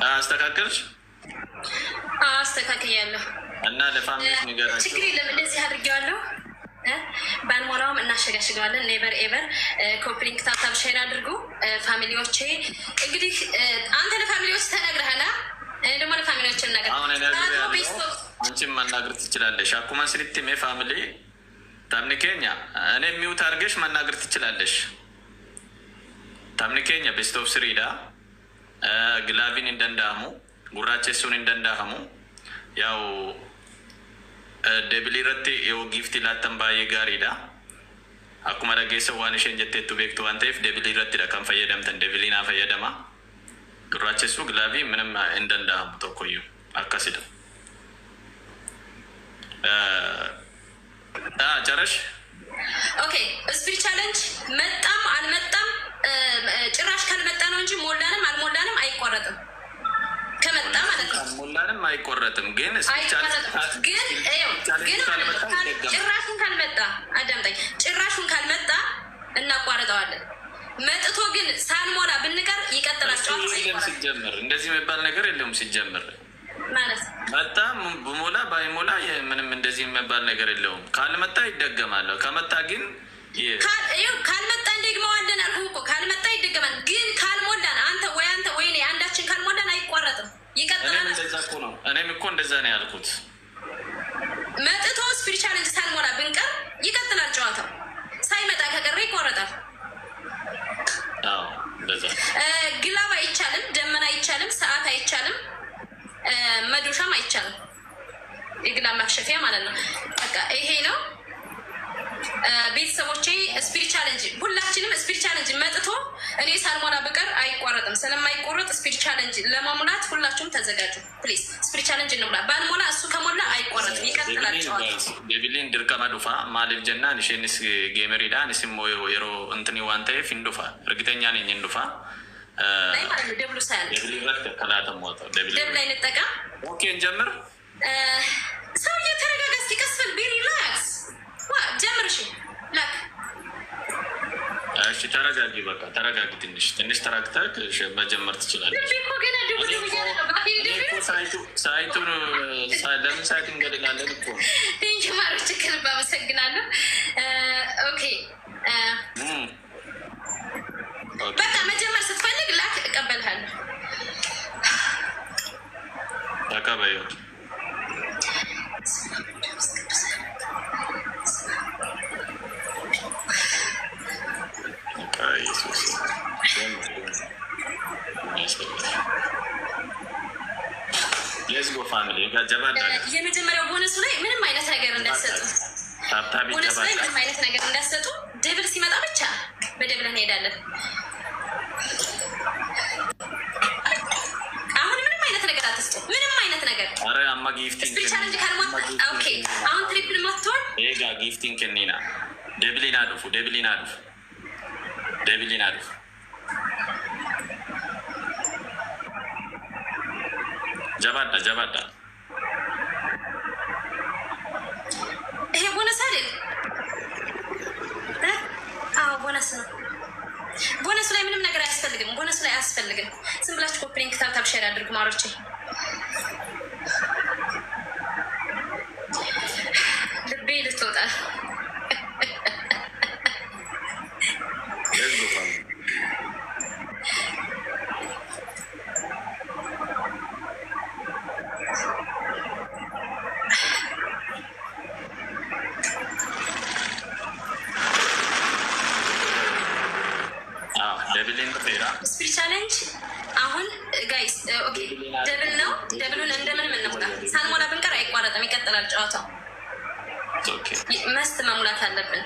አስተካከልሽ? አስተካክያለሁ እና ለፋሚሊ ንገራቸው። ችግር የለም እንደዚህ አድርጌዋለሁ። ባንሞላውም እናሸጋሽገዋለን። ኔቨር ኤቨር ኮፕሊንግ ታብታብ ሼር አድርጉ ፋሚሊዎቼ። እንግዲህ አንተ ለፋሚሊዎች ተነግረሃል፣ እኔ ደግሞ ለፋሚሊዎች ነገር አንቺም መናገር ትችላለሽ። አኩማ ስሪት ሜ ፋሚሊ ታምኒኬኛ እኔ ሚውት አድርገሽ መናገር ትችላለሽ። ታምኒኬኛ ቤስት ኦፍ ስሪዳ ግላቪን እንደንዳሙ ጉራቼሱን እንደንዳሙ ያው ደብሊ ረቲ የው ጊፍቲ ላተን ባየ ጋሪዳ አኩማ ደጌሰ ዋን ሸን ጀቴቱ ቤክቱ አንተፍ ደብሊ ረቲ ደከም ፈየደምተን ደብሊና ፈየደማ ጉራቼሱ ግላቪ ምንም እንደንዳሙ ተቆዩ አካሲደ ጨረሽ? ኦኬ ስፒሪት ቻሌንጅ መጣም አልመጣም ጭራሽ ካልመጣ ነው እንጂ ሞላንም አልሞላንም አይቆረጥም። ከመጣ ማለት ነው ሞላንም አይቆረጥም። ግን ጭራሹን ካልመጣ አዳምጠኝ፣ ጭራሹን ካልመጣ እናቋርጠዋለን። መጥቶ ግን ሳንሞላ ብንቀር ይቀጥላል። ሲጀምር እንደዚህ የሚባል ነገር የለውም። ሲጀምር ማለት መጣ ብሞላ ባይሞላ ምንም እንደዚህ የሚባል ነገር የለውም። ካልመጣ ይደገማለሁ። ከመጣ ግን ካልመጣ እንደግመዋለን አልኩህ እኮ። ካልመጣ ይደገማል። ግን ካልሞላን አንተ ወይ እኔ አንዳችን ካልሞላን አይቋረጥም፣ ይቀጥላል። እንደዛ እኮ ነው። እኔም እኮ እንደዛ ነው ያልኩት። መጥቶ ስፒሪቹዋል ሳንሞላ ብንቀር ይቀጥላል ጨዋታው። ሳይመጣ ከቀረ ይቆረጣል። ግላብ አይቻልም፣ ደመና አይቻልም፣ ሰዓት አይቻልም፣ መዶሻም አይቻልም። የግላብ ማክሸፊያ ማለት ነው። በቃ ይሄ ነው ቤተሰቦቼ። ስፒሪት ቻሌንጅ ሁላችንም ስፒሪት ቻሌንጅ መጥቶ እኔ ሳልሞላ በቀር አይቋረጥም። ስለማይቆረጥ ስፒሪት ቻሌንጅ ለማሙላት ሁላችሁም ተዘጋጁ ፕሊዝ። ስፒሪት ቻሌንጅ እንሙላ። ባልሞላ እሱ ከሞላ አይቋረጥም፣ ይቀጥላል ጨዋታ። ደብሊን ድርቀማ ዱፋ ማለፍ ጀና ንሽንስ ጌመሪዳ ንስሞ የሮ እንትን ዋንተ ፊንዱፋ እርግጠኛ ነኝ እንዱፋ ደብሉ ሳያል ደብ ላይ እንጠቀም። ኦኬ እንጀምር። ሰውዬ ተረጋጋ እስኪ፣ ቀስል ቢሪላክስ ጀምር። እሺ ላክ እሺ፣ ተረጋጊ። በቃ ተረጋጊ። ትንሽ ተረጋግተህ መጀመር ትችላለህ። ሳይቱን ለምን ሳይት እንገድላለን እኮ ቴንኪ ማሮች፣ ከልብ አመሰግናለሁ። ኦኬ በቃ መጀመር ስትፈልግ ላክ፣ እቀበልሃለሁ። ተቀበዩ። የመጀመሪያው ቦነሱ ላይ ምንም አይነት ነገር እንዳሰጡ፣ ቦነሱ ላይ ምንም አይነት ነገር እንዳሰጡ፣ ደብል ሲመጣ ብቻ በደብል እንሄዳለን። አሁን ምንም አይነት ነገር አትስጡ፣ ምንም አይነት ነገር። ስፒሪት ቻሌንጅ ካልሞት ኦኬ። አሁን ትሪፕል ሞትቷል። ኤጋ ጊፍቲንግ ከኒና ደብሊና ዱፉ ደብሊና ዱፉ ጀባዳ ይሄ ቦነስ አይደል? አዎ ቦነስ ነው። ቦነሱ ላይ ምንም ነገር አያስፈልግም። ቦነሱ ላይ አያስፈልግም። ዝም ብላችሁ ኮፕሊንግ ታብታብ ሼር አድርጉ ማሮቼ። ልቤ ልትወጣ ስፒሪት ቻሌንጅ አሁን ጋይስ ኦኬ፣ ደብል ነው። ደብሉን እንደምንም እንሙላ። ሳንሞላ ብንቀር አይቋረጥም፣ ይቀጥላል ጨዋታው። መስት መሙላት አለብን።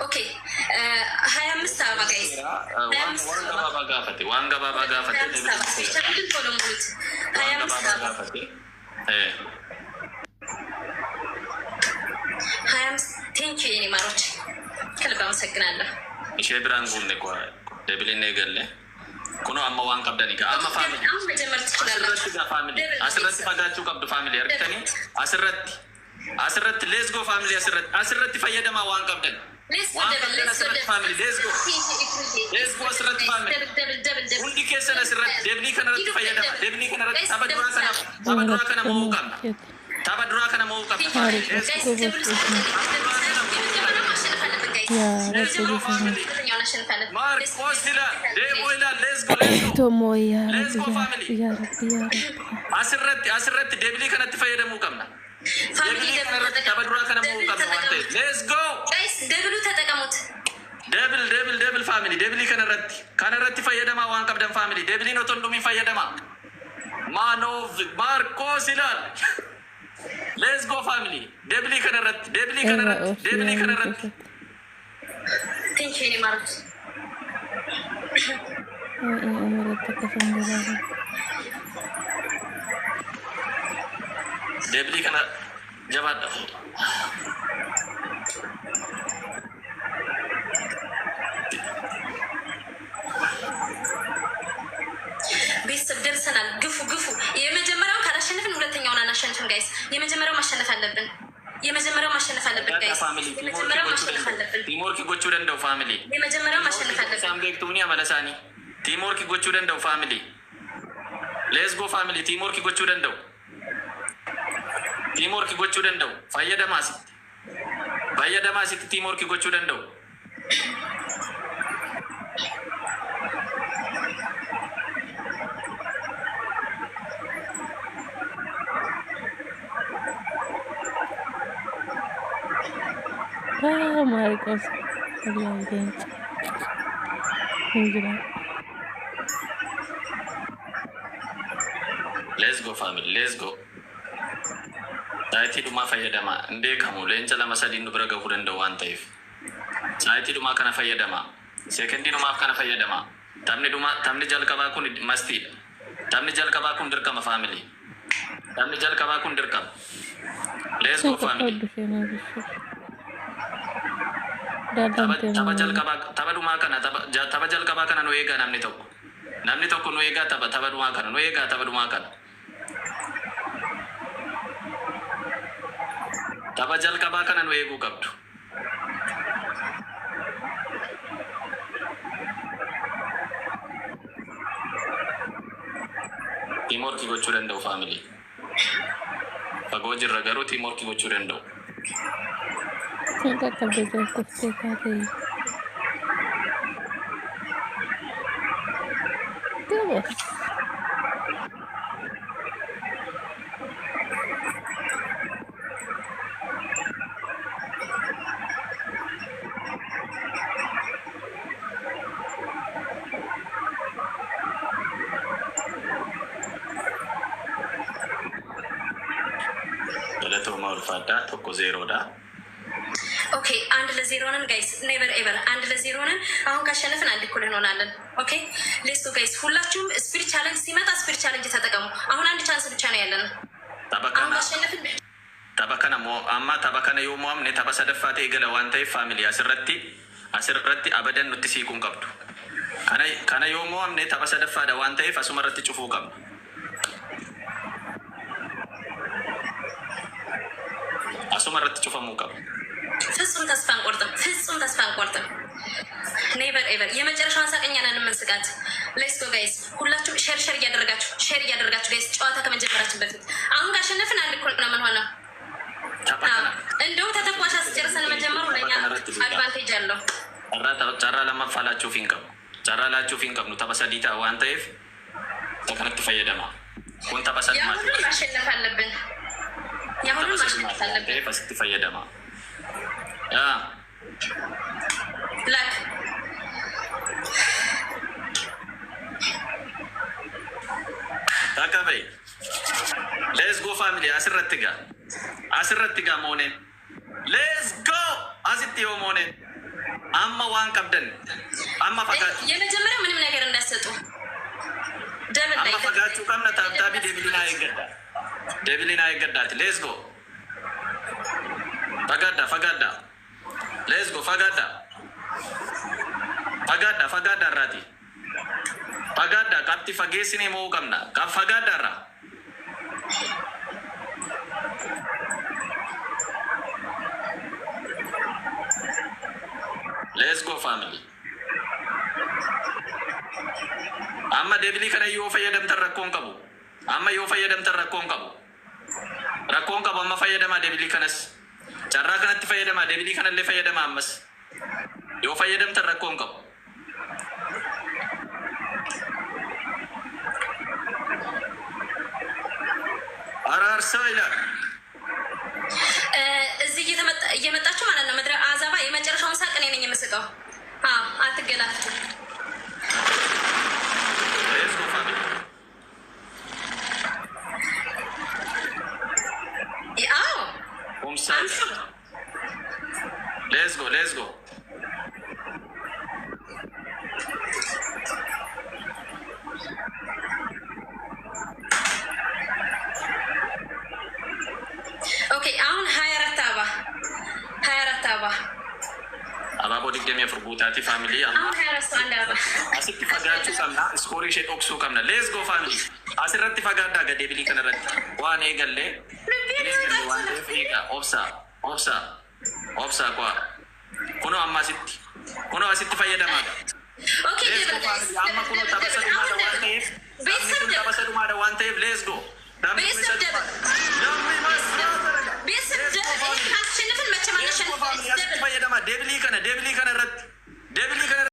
ኦኬ 25 አበባ ጋይስ፣ 25 ቶሎ ሙሉት። 25 አበባ ቴንኪ የኔ ማሮች፣ ከልብ አመሰግናለሁ። እሺ ብራን ጉን ነው ደብሊን ነገለ ኩኖ አማ ዋን ቀብደኒ አማ ፋሚሊ አሁን መጀመር ትችላላችሁ። አስረት ፈዳችሁ ቀብዱ ፋሚሊ አርተኒ አስረት ሌትስ ጎ ፋሚሊ አስረት ፈየደማ ዋን ቀብደን family. Let's go. Let's go asirratti family. Hundi keessan asirratti deebii kanarratti fayyadama. Deebii kanarratti tapha duraa kana mo'uu qabna. Tapha duraa kana mo'uu qabna. Marcos Dila, Demo Ila, let's go. Tomo ya Let's go Rabbi family. ya Rabbi ya Rabbi. Asirratti deebii kanatti fayyadamuu qabna. Deebii kanarratti tapha duraa kana mo'uu qabna waan ta'eef. Let's go. Guys, deebilu tጠቀሙት. Debil family. Deebii kanarratti fayyadamaa waan qabdan family. Deebiin otoo dhumiin fayyadamaa. Manov Marcos Ila. Let's go family. Deebii kanarratti. Thank you, Neymar. Deebii kana jabaadha. ቤተሰብ ደርሰናል። ግፉ የመጀመሪያውን ካላሸነፍን ሁለተኛውን አናሸንፍም ጋይስ። የመጀመሪያው ማሸነፍ አለብን ጋይስ። ቲሞርክ ጎቹ ደንደው ፋሚሊ የመጀመሪያው ማሸነፍ አለብን። ሳምቤክቱኒ አመለሳኒ ቲሞርክ ጎቹ ደንደው ፋሚሊ ሌትስ ጎ ፋሚሊ ቲሞርክ ጎቹ ደንደው fayyadamaasitti ቲሞርክ ጎቹ ደንደው Marcos gente. Let's go family, let's go. Saayitii dhumaa fayyadama. Beekamu leenca lama sadii nu bira gahuu danda'u waan ta'eef. Saayitii dhumaa kana fayyadama. Sekendii dhumaaf kana fayyadama. Taphni jalqabaa kun mastiidha. Taphni jalqabaa kun dirqama family. Let's go family. Tapha jalqabaa kana nu eegaa namni tokko nu eegaa tapha dhumaa kana. Tapha jalqabaa kana nu eeguu qabdu. Tiimoorkii gochuu danda'u family. Fagoo jirra garuu tiimoorkii gochuu danda'u. Tidak terbetul setiap hari. Terus. Galatoomaa ulfaadhaa 1-0 ኦኬ 1-0 ነን ጋይስ። ኔቨር ኤቨር 1-0 ነን። አሁን ካሸነፍን አንድ እኩል እንሆናለን። ኦኬ ሌትስ ጎ ጋይስ። ሁላችሁም ስፒሪት ቻሌንጅ ሲመጣ ስፒሪት ቻሌንጅ ተጠቀሙ። አሁን አንድ ቻንስ ብቻ ነው ያለን። አሁን ካሸነፍን tapha kana yoo mo'amne tapha sadaffaatee eegala waan ta'eef family asirratti abadan nutti siquun qabdu. Kana yoo mo'amne tapha sadaffaadha waan ta'eef asumarratti cufuu qabdu. asumarratti cufamuu qabdu. ፍጹም ተስፋ አንቆርጥም። ኔቨር ኤቨር የመጨረሻውን ሳቀኛ ነን የምንስቃት። ሌትስ ጎ ጋይስ። ሁላችሁም ሼር እያደረጋችሁ ጋይስ፣ ጨዋታ ከመጀመራችን በፊት አሁን ካሸነፍን አንድ እኩል ነው የምንሆነው። እንደው ተተኳሽ አስጨርሰን መጀመሩ ለእኛ አድቫንቴጅ አለው። ጨራ ለማፋላችሁ ፊንቀም ነው ተበሰዲታ ዋን ta'eef ተከነክት ፈየደማ ሁን ተበሰድ ማለት ነው። ማሸነፍ አለብን። ያሁኑን ማሸነፍ አለብን። ፈስት ፈየደማ ብላክ ታከበይ ሌትስ ጎ ፋሚሊ asirratti gaa mooneen ሌትስ ጎ asitti yoo mooneen amma waan qabdan amma fagaatu የመጀመሪያው ምንም ነገር እንዳሰጡ ደብል ላይ amma fagaachuu qabna taabtaabi deebilinaa eeggaddaati ሌትስ ጎ fagaadda ሌትስ ጎ fagaadda irraati fagaadda qabxi fageessinee mo'uu qabna fagaadda irraa Let's go family. Amma debili kana yoo fayyadam tar rakkoon qabu. Amma yoo fayyadam tar rakkoon qabu. Rakkoon qabu amma fayyadama debili kanas. Carraa kanatti fayyadama debili kanallee fayyadama ammas. Yoo fayyadam tar rakkoon qabu. Ararsa ila. እዚህ እየመጣችሁ ማለት ነው። ምድረ አዛባ የመጨረሻውን ሳቅ እኔ ነኝ የምስቀው። አትገላፍቱ። Let's go. Okay, አሁን 24 አበባ አባቦ ድግደም የፍርጉታቲ ፋሚሊ አሁን 24 አንድ አበባ አስቲ ፈጋቹ ሰምና ስኮሪ ሼት ኦክሱ ከምና ሌትስ ጎ ፋሚሊ አስረቲ ፈጋዳ ገደብሊ ከነረት ዋኔ ገለ ዋኔ ፍሪጋ ኦፍሳ ቋ ኩኖ አማሲቲ ኩኖ አሲቲ ፈየደማ ኦኬ አማ ኩኖ ተበሰዱ ማደ ዋንቴ ሌትስ ጎ ደብሊ ከነ